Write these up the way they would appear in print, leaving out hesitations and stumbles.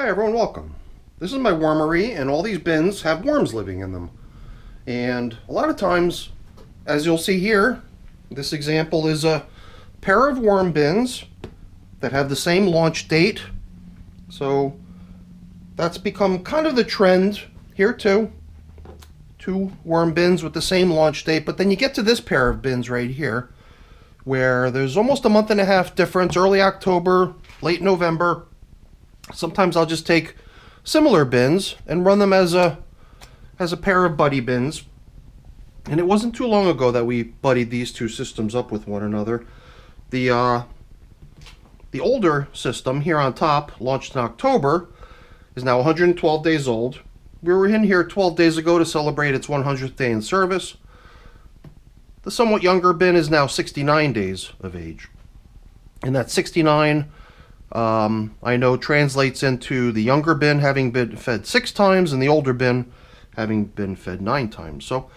Hi everyone, welcome. This is my wormery, and all these bins have worms living in them. And a lot of times, as you'll see here, this example is a pair of worm bins that have the same launch date. So that's become kind of the trend here too. Two worm bins with the same launch date, but then you get to this pair of bins right here where there's almost a month and a half difference, early October, late November. Sometimes I'll just take similar bins and run them as a pair of buddy bins. And it wasn't too long ago that we buddied these two systems up with one another. The older system here on top, launched in October, is now 112 days old. We were in here 12 days ago to celebrate its 100th day in service. The somewhat younger bin is now 69 days of age. And that 69, I know, translates into the younger bin having been fed 6 times and the older bin having been fed 9 times. So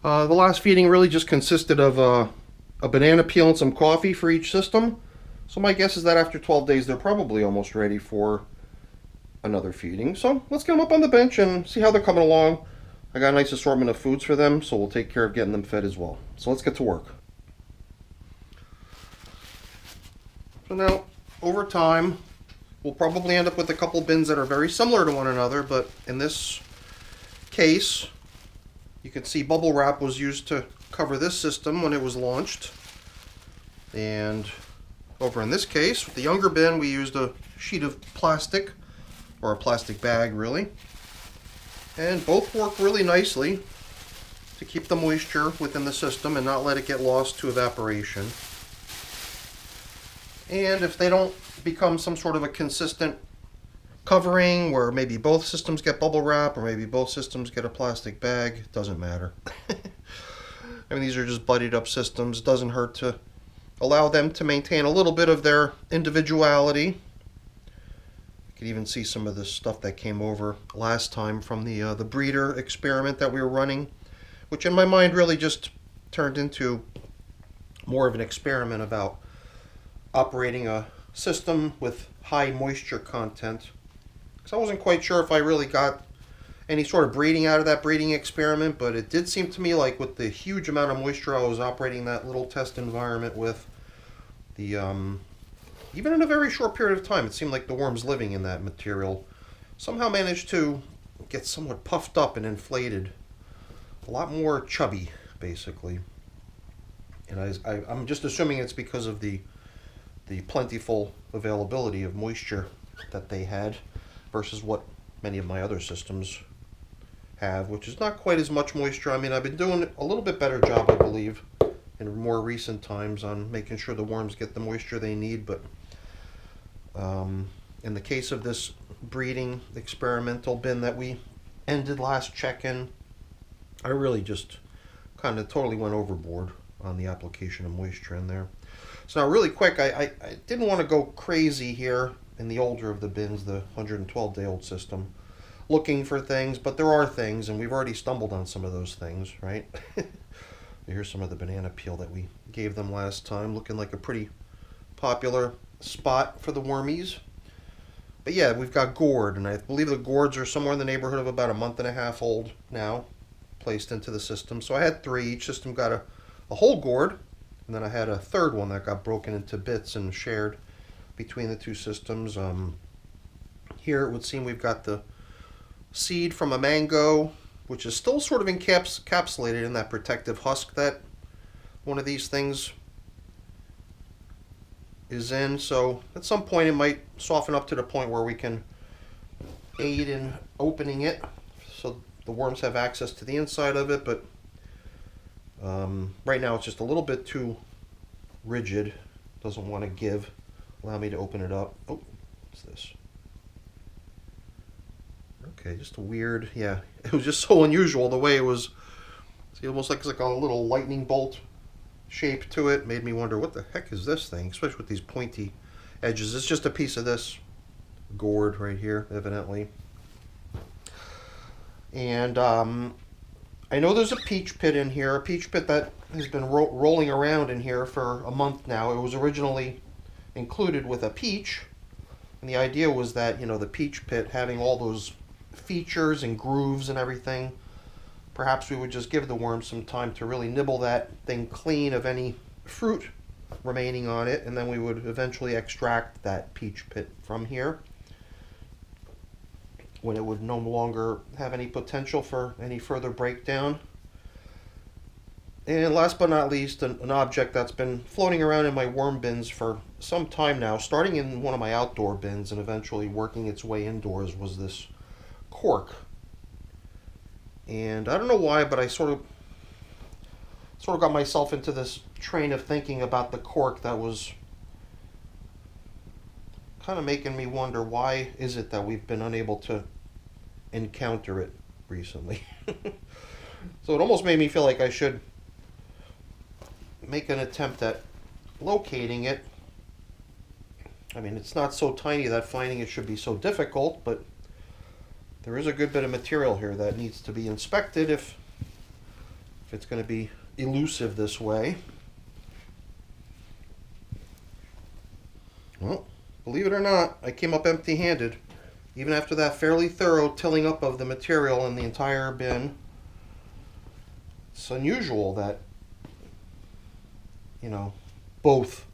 the last feeding really just consisted of a banana peel and some coffee for each system. So my guess is that after 12 days they're probably almost ready for another feeding. So let's get them up on the bench and see how they're coming along. I got a nice assortment of foods for them, so we'll take care of getting them fed as well. So let's get to work. So now, over time, we'll probably end up with a couple bins that are very similar to one another, but in this case, you can see bubble wrap was used to cover this system when it was launched. And over in this case, with the younger bin, we used a sheet of plastic, or a plastic bag really. And both work really nicely to keep the moisture within the system and not let it get lost to evaporation. And if they don't become some sort of a consistent covering where maybe both systems get bubble wrap or maybe both systems get a plastic bag, it doesn't matter. I mean, these are just buddied up systems. It doesn't hurt to allow them to maintain a little bit of their individuality. You can even see some of the stuff that came over last time from the breeder experiment that we were running, which in my mind really just turned into more of an experiment about operating a system with high moisture content. Because I wasn't quite sure if I really got any sort of breeding out of that breeding experiment, but it did seem to me like with the huge amount of moisture I was operating that little test environment with, the even in a very short period of time, it seemed like the worms living in that material somehow managed to get somewhat puffed up and inflated, a lot more chubby, basically. And I'm just assuming it's because of the plentiful availability of moisture that they had versus what many of my other systems have, which is not quite as much moisture. I mean, I've been doing a little bit better job, I believe, in more recent times on making sure the worms get the moisture they need, but in the case of this breeding experimental bin that we ended last check-in, I really just kind of totally went overboard on the application of moisture in there. So now really quick, I didn't want to go crazy here in the older of the bins, the 112-day-old system, looking for things, but there are things, and we've already stumbled on some of those things, right? Here's some of the banana peel that we gave them last time, looking like a pretty popular spot for the wormies. But yeah, we've got gourd, and I believe the gourds are somewhere in the neighborhood of about a month and a half old now, placed into the system. So I had 3. Each system got a whole gourd, and then I had a third one that got broken into bits and shared between the two systems. Here it would seem we've got the seed from a mango, which is still sort of encapsulated in that protective husk that one of these things is in. So at some point it might soften up to the point where we can aid in opening it so the worms have access to the inside of it, but right now it's just a little bit too rigid, doesn't want to give. Allow me to open it up. Oh, what's this? Okay, just a weird, yeah, it was just so unusual the way it was. See, almost like it's like a little lightning bolt shape to it. Made me wonder, what the heck is this thing? Especially with these pointy edges. It's just a piece of this gourd right here, evidently. And I know there's a peach pit in here, a peach pit that has been rolling around in here for a month now. It was originally included with a peach, And the idea was that, you know, the peach pit having all those features and grooves and everything, perhaps we would just give the worms some time to really nibble that thing clean of any fruit remaining on it, and then we would eventually extract that peach pit from here when it would no longer have any potential for any further breakdown. And last but not least, an object that's been floating around in my worm bins for some time now, starting in one of my outdoor bins and eventually working its way indoors, was this cork. And I don't know why, but I sort of got myself into this train of thinking about the cork that was kind of making me wonder, why is it that we've been unable to encounter it recently? So it almost made me feel like I should make an attempt at locating it. I mean, it's not so tiny that finding it should be so difficult, but there is a good bit of material here that needs to be inspected if it's going to be elusive this way. Well, believe it or not, I came up empty-handed. Even after that fairly thorough tilling up of the material in the entire bin. It's unusual that, you know, both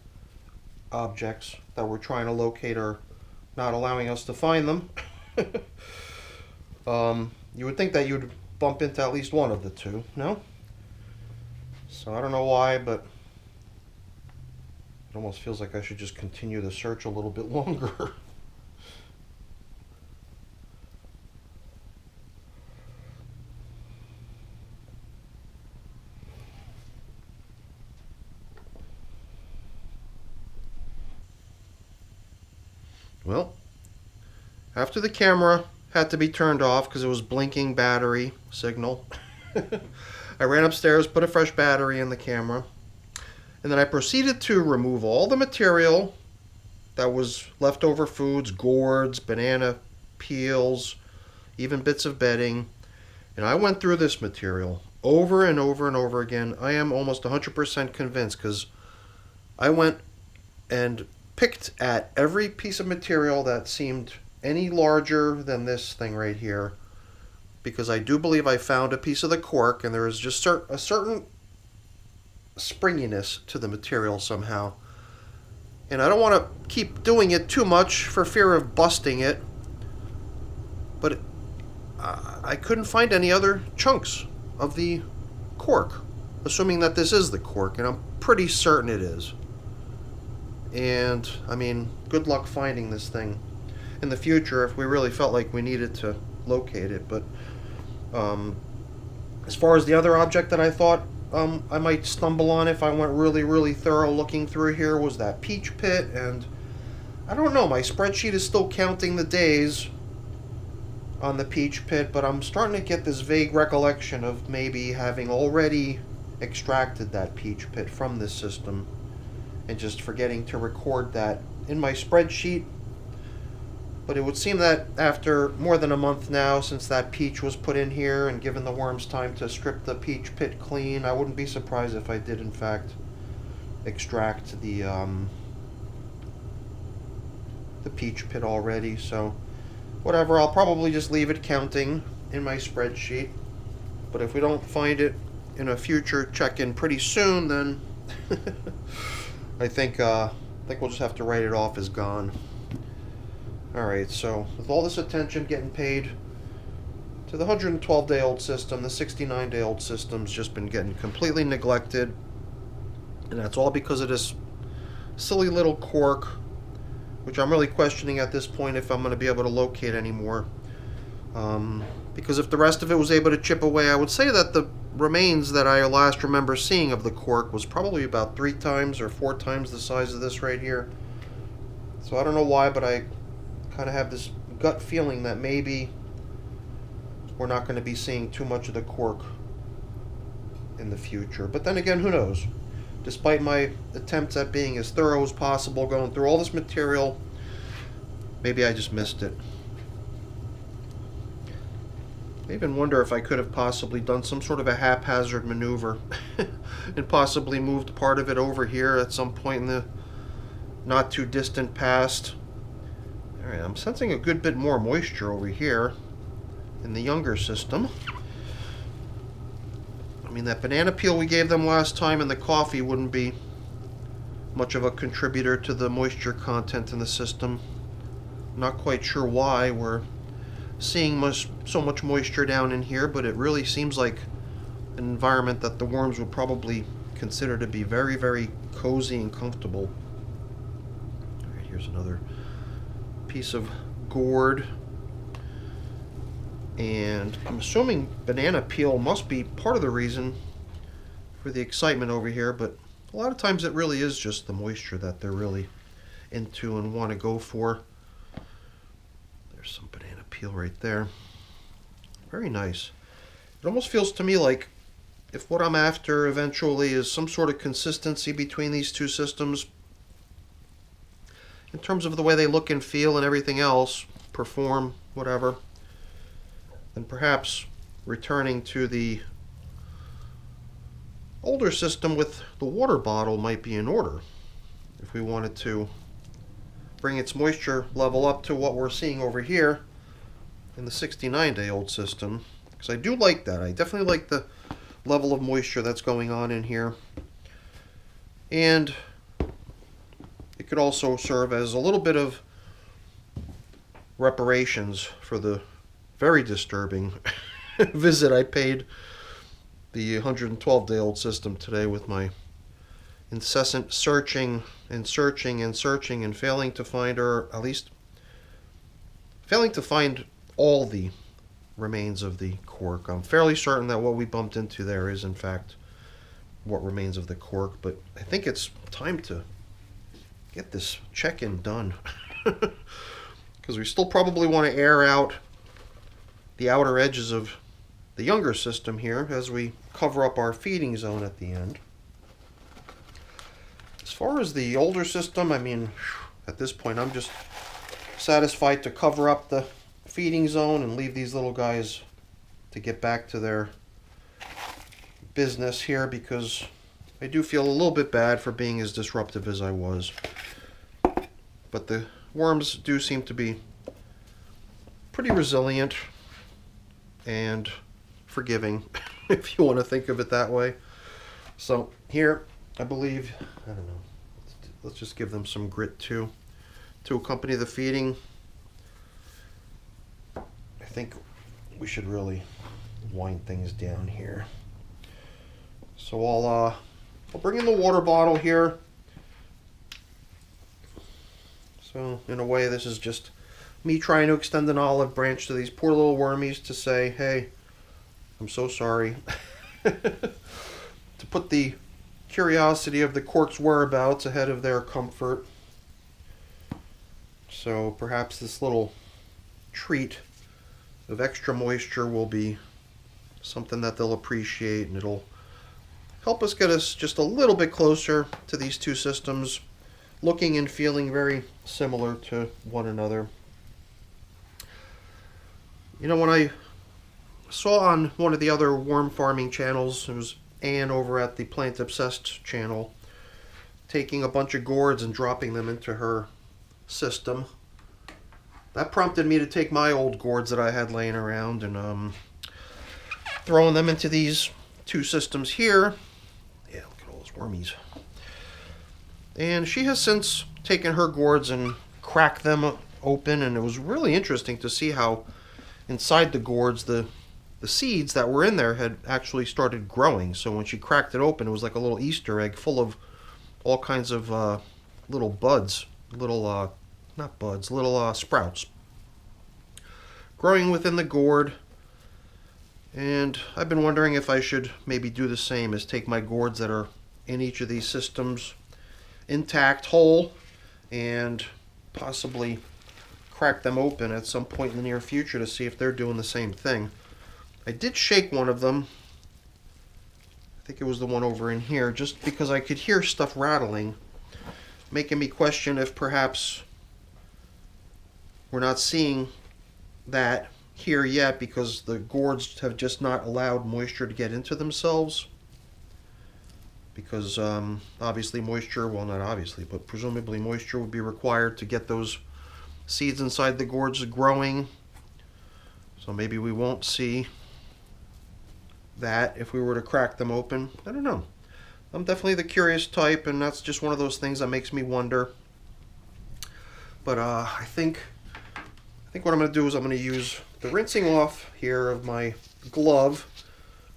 objects that we're trying to locate are not allowing us to find them. You would think that you'd bump into at least one of the two, no? So I don't know why, but it almost feels like I should just continue the search a little bit longer. Well, after the camera had to be turned off because it was blinking battery signal, I ran upstairs, put a fresh battery in the camera, and then I proceeded to remove all the material that was leftover foods, gourds, banana peels, even bits of bedding, and I went through this material over and over and over again. I am almost 100% convinced, because I went and picked at every piece of material that seemed any larger than this thing right here, because I do believe I found a piece of the cork, and there is just a certain springiness to the material somehow. And I don't want to keep doing it too much for fear of busting it, but I couldn't find any other chunks of the cork, assuming that this is the cork, and I'm pretty certain it is. And I mean, good luck finding this thing in the future if we really felt like we needed to locate it. But as far as the other object that I thought I might stumble on if I went really thorough looking through here, was that peach pit. And I don't know, my spreadsheet is still counting the days on the peach pit, but I'm starting to get this vague recollection of maybe having already extracted that peach pit from this system and just forgetting to record that in my spreadsheet. But it would seem that after more than a month now since that peach was put in here, and given the worms time to strip the peach pit clean, I wouldn't be surprised if I did in fact extract the peach pit already. So whatever, I'll probably just leave it counting in my spreadsheet. But if we don't find it in a future check-in pretty soon, then I think we'll just have to write it off as gone. Alright, so with all this attention getting paid to the 112-day-old system, the 69-day-old system's just been getting completely neglected. And that's all because of this silly little cork, which I'm really questioning at this point if I'm going to be able to locate anymore. Because if the rest of it was able to chip away, I would say that the remains that I last remember seeing of the cork was probably about 3 times or 4 times the size of this right here. So I don't know why, but I kind of have this gut feeling that maybe we're not going to be seeing too much of the cork in the future. But then again, who knows? Despite my attempts at being as thorough as possible, going through all this material, maybe I just missed it. I even wonder if I could have possibly done some sort of a haphazard maneuver and possibly moved part of it over here at some point in the not too distant past, Alright, I'm sensing a good bit more moisture over here in the younger system. I mean, that banana peel we gave them last time and the coffee wouldn't be much of a contributor to the moisture content in the system. Not quite sure why we're seeing so much moisture down in here, but it really seems like an environment that the worms would probably consider to be very, very cozy and comfortable. Alright, here's another piece of gourd. And I'm assuming banana peel must be part of the reason for the excitement over here, but a lot of times it really is just the moisture that they're really into and want to go for. There's some banana peel right there. Very nice. It almost feels to me like if what I'm after eventually is some sort of consistency between these two systems, in terms of the way they look and feel and everything else, perform, whatever, then perhaps returning to the older system with the water bottle might be in order if we wanted to bring its moisture level up to what we're seeing over here in the 69-day-old system, because I do like that. I definitely like the level of moisture that's going on in here, and it could also serve as a little bit of reparations for the very disturbing visit I paid the 112-day-old system today with my incessant searching and searching and searching and failing to find, or at least failing to find all the remains of the cork. I'm fairly certain that what we bumped into there is in fact what remains of the cork, but I think it's time to get this check-in done because we still probably want to air out the outer edges of the younger system here as we cover up our feeding zone at the end. As far as the older system, I mean, at this point I'm just satisfied to cover up the feeding zone and leave these little guys to get back to their business here, because I do feel a little bit bad for being as disruptive as I was. But the worms do seem to be pretty resilient and forgiving, if you want to think of it that way. So here, I believe, I don't know, let's just give them some grit too to accompany the feeding. I think we should really wind things down here. So I'll bring in the water bottle here. So in a way, this is just me trying to extend an olive branch to these poor little wormies to say, hey, I'm so sorry. To put the curiosity of the cork's whereabouts ahead of their comfort. So perhaps this little treat of extra moisture will be something that they'll appreciate, and it'll help us get us just a little bit closer to these two systems, looking and feeling very similar to one another. You know, when I saw on one of the other worm farming channels, it was Anne over at the Plant Obsessed channel, taking a bunch of gourds and dropping them into her system. That prompted me to take my old gourds that I had laying around and throwing them into these two systems here. Yeah, look at all those wormies. And she has since taken her gourds and cracked them open, and it was really interesting to see how inside the gourds the seeds that were in there had actually started growing. So when she cracked it open, it was like a little Easter egg full of all kinds of little buds, little not buds, little sprouts growing within the gourd. And I've been wondering if I should maybe do the same, as take my gourds that are in each of these systems intact, whole, and possibly crack them open at some point in the near future to see if they're doing the same thing. I did shake one of them. I think it was the one over in here, just because I could hear stuff rattling, making me question if perhaps we're not seeing that here yet because the gourds have just not allowed moisture to get into themselves. Because obviously moisture, well, not obviously, but presumably moisture would be required to get those seeds inside the gourds growing. So maybe we won't see that if we were to crack them open. I don't know. I'm definitely the curious type, and that's just one of those things that makes me wonder. But I think what I'm going to do is I'm going to use the rinsing off here of my glove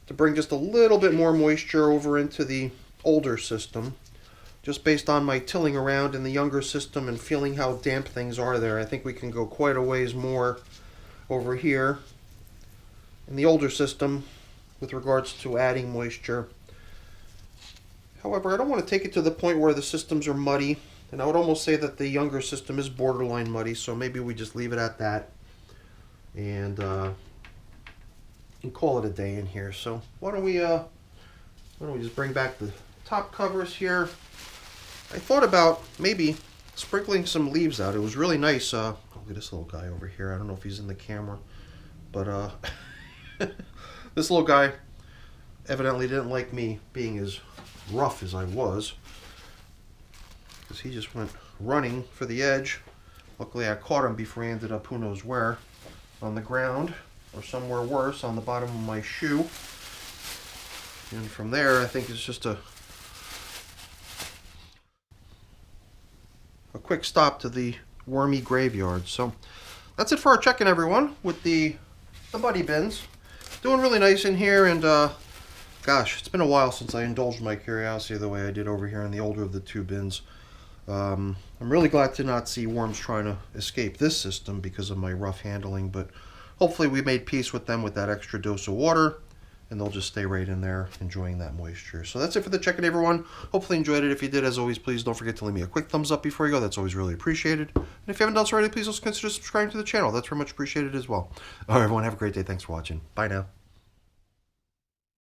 to bring just a little bit more moisture over into the older system. Just based on my tilling around in the younger system and feeling how damp things are there, I think we can go quite a ways more over here in the older system with regards to adding moisture. However, I don't want to take it to the point where the systems are muddy, and I would almost say that the younger system is borderline muddy, so maybe we just leave it at that and call it a day in here. So why don't we just bring back the top covers here. I thought about maybe sprinkling some leaves out. It was really nice. Look at this little guy over here. I don't know if he's in the camera, but this little guy evidently didn't like me being as rough as I was, because he just went running for the edge. Luckily I caught him before he ended up who knows where, on the ground, or somewhere worse, on the bottom of my shoe. And from there, I think it's just a quick stop to the wormy graveyard. So that's it for our check-in, everyone, with the muddy bins. Doing really nice in here, and gosh, it's been a while since I indulged my curiosity the way I did over here in the older of the two bins. I'm really glad to not see worms trying to escape this system because of my rough handling, but hopefully we made peace with them with that extra dose of water, and they'll just stay right in there enjoying that moisture. So that's it for the check-in, everyone. Hopefully you enjoyed it. If you did, as always, please don't forget to leave me a quick thumbs up before you go. That's always really appreciated. And if you haven't done so already, please also consider subscribing to the channel. That's very much appreciated as well. All right, everyone, have a great day. Thanks for watching. Bye now.